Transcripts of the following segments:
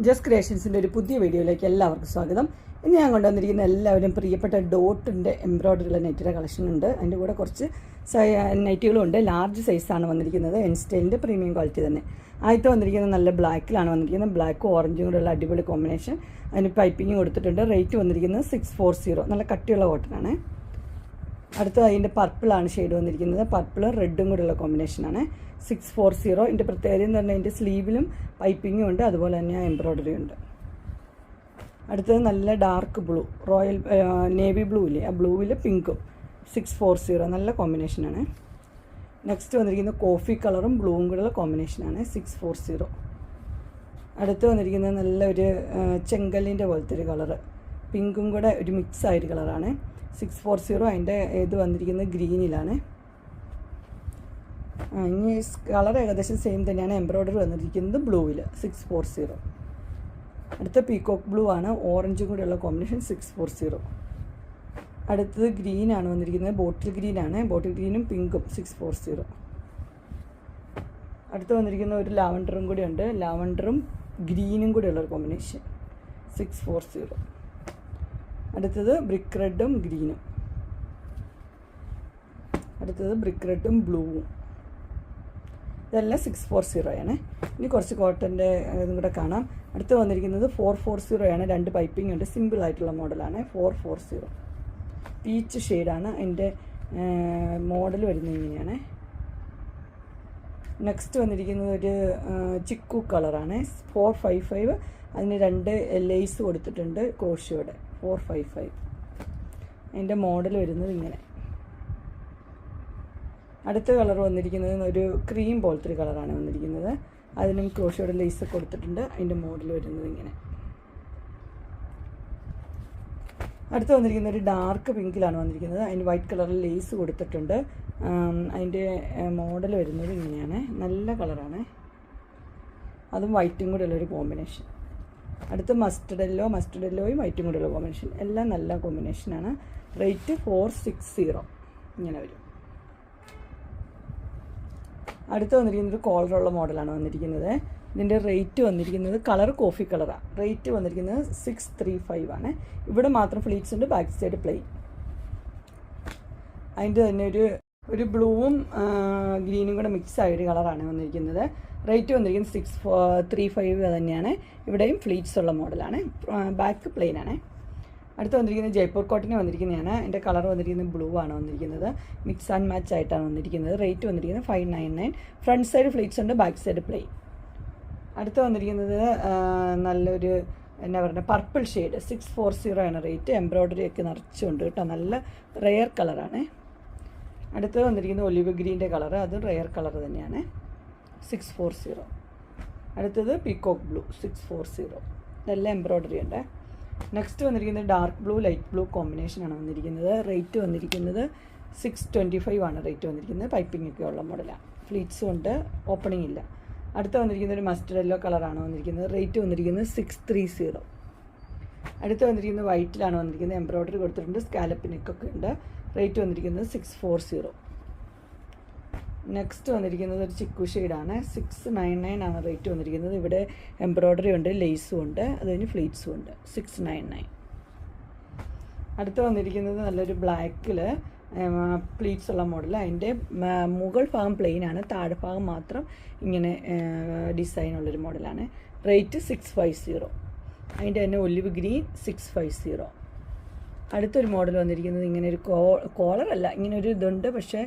Just ക്രിയേഷൻസിൻ്റെ ഒരു പുതിയ വീഡിയോയിലേക്ക് എല്ലാവർക്കും സ്വാഗതം. ഇന്ന് ഞാൻ കൊണ്ടുവന്നിരിക്കുന്ന എല്ലാവരും പ്രിയപ്പെട്ട ഡോട്ടിൻ്റെ എംബ്രോയ്ഡറിയുള്ള നെറ്റിയുടെ കളക്ഷൻ ഉണ്ട്. അതിൻ്റെ കൂടെ കുറച്ച് നൈറ്റുകളും ഉണ്ട്. ലാർജ് സൈസാണ് വന്നിരിക്കുന്നത്. എൻ സ്റ്റൈലിൻ്റെ പ്രീമിയം ക്വാളിറ്റി തന്നെ. ആദ്യത്തെ വന്നിരിക്കുന്നത് നല്ല ബ്ലാക്കിലാണ് വന്നിരിക്കുന്നത്. ബ്ലാക്കും ഓറഞ്ചും കൂടെയുള്ള അടിപൊളി കോമ്പിനേഷൻ. അതിന് പൈപ്പിംഗ് കൊടുത്തിട്ടുണ്ട്. റേറ്റ് വന്നിരിക്കുന്നത് 640. നല്ല കട്ടിയുള്ള കോട്ടനാണ്. അടുത്ത അതിൻ്റെ പർപ്പിളാണ് ഷെയ്ഡ് വന്നിരിക്കുന്നത്. പർപ്പിളും റെഡും കൂടെയുള്ള കോമ്പിനേഷനാണ്. 640. ഇതിൻ്റെ പ്രത്യേകത എന്ന് പറഞ്ഞാൽ അതിൻ്റെ സ്ലീവിലും പൈപ്പിങ്ങും ഉണ്ട്, അതുപോലെ തന്നെ എംബ്രോയ്ഡറി ഉണ്ട്. അടുത്തത് നല്ല dark blue, royal navy blue ഇല്ലേ, ആ ബ്ലൂവിൽ പിങ്കും. 640 നല്ല കോമ്പിനേഷനാണ്. നെക്സ്റ്റ് വന്നിരിക്കുന്നത് കോഫി കളറും ബ്ലൂവും കൂടെയുള്ള കോമ്പിനേഷനാണ്. 640. അടുത്ത് വന്നിരിക്കുന്നത് നല്ലൊരു ചെങ്കല്ലിൻ്റെ പോലത്തെ ഒരു കളറ്, പിങ്കും കൂടെ ഒരു മിക്സ് ആയൊരു കളറാണ്. 640. അതിൻ്റെ ഇത് വന്നിരിക്കുന്നത് ഗ്രീനിലാണ്. ഇനി കളർ ഏകദേശം സെയിം തന്നെയാണ്. എംബ്രോയ്ഡറി വന്നിരിക്കുന്നത് ബ്ലൂവിൽ 640. അടുത്ത പീകോക്ക് ബ്ലൂ ആണ്, ഓറഞ്ചും കൂടെയുള്ള കോമ്പിനേഷൻ. 640. അടുത്തത് ഗ്രീനാണ് വന്നിരിക്കുന്നത്. ബോട്ടിൽ ഗ്രീനാണ്. ബോട്ടിൽ ഗ്രീനും പിങ്കും. 640. അടുത്ത് വന്നിരിക്കുന്ന ഒരു ലാവൻഡറും കൂടി ഉണ്ട്. ലാവൻഡറും ഗ്രീനും കൂടെയുള്ളൊരു കോമ്പിനേഷൻ. 640. അടുത്തത് ബ്രിക്ക് റെഡും ഗ്രീനും. അടുത്തത് ബ്രിക്ക് റെഡും ബ്ലൂവും. ഇതെല്ലാം 640 ആണ്. ഇനി കുറച്ച് കോട്ടൻ്റെ ഇതും കൂടെ കാണാം. അടുത്ത് വന്നിരിക്കുന്നത് 440 ആണ്. 2 പൈപ്പിംഗ് ഉണ്ട്. സിമ്പിൾ ആയിട്ടുള്ള മോഡലാണ്. 440 പീച്ച് ഷെയ്ഡാണ്. അതിൻ്റെ മോഡൽ വരുന്നത് ഇങ്ങനെയാണ്. നെക്സ്റ്റ് വന്നിരിക്കുന്നത് ഒരു ചിക്കു കളറാണ്. 455. അതിന് 2 ലേസ് കൊടുത്തിട്ടുണ്ട് ക്രോഷിയോടെ. 455. അതിൻ്റെ മോഡൽ വരുന്നത് ഇങ്ങനെ. അടുത്ത കളർ വന്നിരിക്കുന്നത് ഒരു ക്രീം പോലത്തെ ഒരു കളറാണ് വന്നിരിക്കുന്നത്. അതിനും ക്രോഷിയോടെ ലേസ് കൊടുത്തിട്ടുണ്ട്. അതിൻ്റെ മോഡൽ വരുന്നത് ഇങ്ങനെ. അടുത്ത് വന്നിരിക്കുന്ന ഒരു ഡാർക്ക് പിങ്കിലാണ് വന്നിരിക്കുന്നത്. അതിന് വൈറ്റ് കളറിൽ ലേസ് കൊടുത്തിട്ടുണ്ട്. അതിൻ്റെ മോഡൽ വരുന്നത് ഇങ്ങനെയാണ്. നല്ല കളറാണ്. അതും വൈറ്റും കൂടെ ഉള്ളൊരു കോമ്പിനേഷൻ. അടുത്ത് മസ്റ്റർഡ് യെല്ലോയും വൈറ്റും കൂടെയുള്ള കോമ്പിനേഷൻ. എല്ലാം നല്ല കോമ്പിനേഷനാണ്. റേറ്റ് 460 ഇങ്ങനെ വരും. അടുത്ത് വന്നിരിക്കുന്നത് ഒരു കോളറുള്ള മോഡലാണ് വന്നിരിക്കുന്നത്. ഇതിൻ്റെ റേറ്റ് വന്നിരിക്കുന്നത് കളർ കോഫി കളറാണ്. റേറ്റ് വന്നിരിക്കുന്നത് 635 ആണ്. ഇവിടെ മാത്രം ഫ്ലീറ്റ്സ് ഉണ്ട്, ബാക്ക് സൈഡ് പ്ലെയിൻ. അതിൻ്റെ തന്നെ ഒരു ബ്ലൂവും ഗ്രീനും കൂടെ മിക്സ് ആയൊരു കളറാണ് വന്നിരിക്കുന്നത്. റേറ്റ് വന്നിരിക്കുന്നത് 635 തന്നെയാണ്. ഇവിടെയും ഫ്ലീറ്റ്സ് ഉള്ള മോഡലാണ്. ബാക്ക് പ്ലെയിൻ ആണ്. അടുത്ത് വന്നിരിക്കുന്നത് ജയ്പൂർ കോട്ടന് വന്നിരിക്കുന്നതാണ്. എൻ്റെ കളർ വന്നിരിക്കുന്നത് ബ്ലൂ ആണ് വന്നിരിക്കുന്നത്. മിക്സ് ആൻഡ് മാച്ച് ആയിട്ടാണ് വന്നിരിക്കുന്നത്. റേറ്റ് വന്നിരിക്കുന്നത് 599. ഫ്രണ്ട് സൈഡ് ഫ്ലീറ്റ്സ് ഉണ്ട്, ബാക്ക് സൈഡ് പ്ലെയിൻ. അടുത്ത് വന്നിരിക്കുന്നത് നല്ലൊരു എന്നാ പറയുക പർപ്പിൾ ഷെയ്ഡ്. 640 ആണ് റേറ്റ്. എംബ്രോയ്ഡറി ഒക്കെ നിറച്ചുണ്ട് കേട്ടോ. നല്ല റെയർ കളറാണ്. അടുത്ത് വന്നിരിക്കുന്നത് ഒലിവ് ഗ്രീൻ്റെ കളർ. അതും റെയർ കളർ തന്നെയാണ്. 640. അടുത്തത് പീകോക്ക് ബ്ലൂ. 640. ഇതെല്ലാം എംബ്രോയ്ഡറി ഉണ്ട്. നെക്സ്റ്റ് വന്നിരിക്കുന്നത് ഡാർക്ക് ബ്ലൂ ലൈറ്റ് ബ്ലൂ കോമ്പിനേഷനാണ് വന്നിരിക്കുന്നത്. റേറ്റ് വന്നിരിക്കുന്നത് 625 ആണ് റേറ്റ് വന്നിരിക്കുന്നത്. പൈപ്പിംഗ് ഒക്കെ ഉള്ള മോഡലാണ്. ഫ്ലീറ്റ്സും ഉണ്ട്, ഓപ്പണിംഗ് ഇല്ല. അടുത്ത് വന്നിരിക്കുന്നത് ഒരു മസ്റ്റർഡ് യെല്ലോ കളറാണ് വന്നിരിക്കുന്നത്. റേറ്റ് വന്നിരിക്കുന്നത് 630. അടുത്ത് വന്നിരിക്കുന്നത് വൈറ്റിലാണ് വന്നിരിക്കുന്നത്. എംബ്രോയ്ഡറി കൊടുത്തിട്ടുണ്ട്, സ്കാലപ്പിനൊക്കെ ഉണ്ട്. റേറ്റ് വന്നിരിക്കുന്നത് 640. നെക്സ്റ്റ് വന്നിരിക്കുന്നത് ഒരു ചിക്കു ഷെയ്ഡാണ്. 699 ആണ് റേറ്റ് വന്നിരിക്കുന്നത്. ഇവിടെ എംബ്രോയ്ഡറി ഉണ്ട്, ലേസും ഉണ്ട്, അതിന് ഫ്ലീറ്റ്സും ഉണ്ട്. 699. അടുത്ത് വന്നിരിക്കുന്നത് നല്ലൊരു ബ്ലാക്കിൽ പ്ലീറ്റ്സ് ഉള്ള മോഡൽ. അതിൻ്റെ മുകൾ ഭാഗം പ്ലെയിൻ ആണ്, താഴെ ഭാഗം മാത്രം ഇങ്ങനെ ഡിസൈൻ ഉള്ളൊരു മോഡലാണ്. റേറ്റ് 650. അതിൻ്റെ തന്നെ ഒലിവ് ഗ്രീൻ 650. അടുത്തൊരു മോഡൽ വന്നിരിക്കുന്നത് ഇങ്ങനെ ഒരു കോളറല്ല, ഇങ്ങനെ ഒരു ഇതുണ്ട്, പക്ഷേ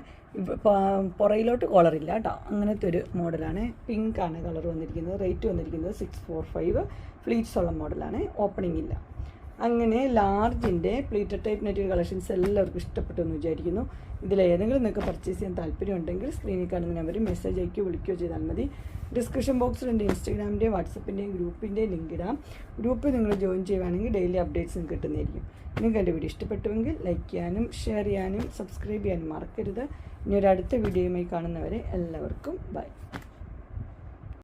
പുറയിലോട്ട് കോളറില്ല കേട്ടോ. അങ്ങനത്തെ ഒരു മോഡലാണ്. പിങ്കാണ് കളർ വന്നിരിക്കുന്നത്. റേറ്റ് വന്നിരിക്കുന്നത് 645. ഫ്ലീറ്റ്സ് ഉള്ള മോഡലാണ്, ഓപ്പണിംഗ് ഇല്ല. അങ്ങനെ ലാർജിൻ്റെ പ്ലീറ്റഡ് ടൈപ്പ് നെറ്റ് കളക്ഷൻസ് എല്ലാവർക്കും ഇഷ്ടപ്പെട്ടു എന്ന് വിചാരിക്കുന്നു. ഇതിലേതെങ്കിലും നിങ്ങൾക്ക് പർച്ചേസ് ചെയ്യാൻ താല്പര്യമുണ്ടെങ്കിൽ സ്ക്രീനിൽ കാണുന്ന നമ്പറിൽ മെസ്സേജ് അയക്കുകയോ വിളിക്കുകയോ ചെയ്താൽ മതി. ഡിസ്ക്രിപ്ഷൻ ബോക്സിൽ എൻ്റെ ഇൻസ്റ്റാഗ്രാമിൻ്റെയും വാട്സപ്പിൻ്റെയും ഗ്രൂപ്പിൻ്റെയും ലിങ്ക് ഇടാം. ഗ്രൂപ്പിൽ നിങ്ങൾ ജോയിൻ ചെയ്യുകയാണെങ്കിൽ ഡെയിലി അപ്ഡേറ്റ്സും കിട്ടുന്നതായിരിക്കും. നിങ്ങൾക്ക് എൻ്റെ വീഡിയോ ഇഷ്ടപ്പെട്ടുവെങ്കിൽ ലൈക്ക് ചെയ്യാനും ഷെയർ ചെയ്യാനും സബ്സ്ക്രൈബ് ചെയ്യാനും മറക്കരുത്. ഇനി ഒരു അടുത്ത വീഡിയോയുമായി കാണുന്നവരെ എല്ലാവർക്കും ബൈ.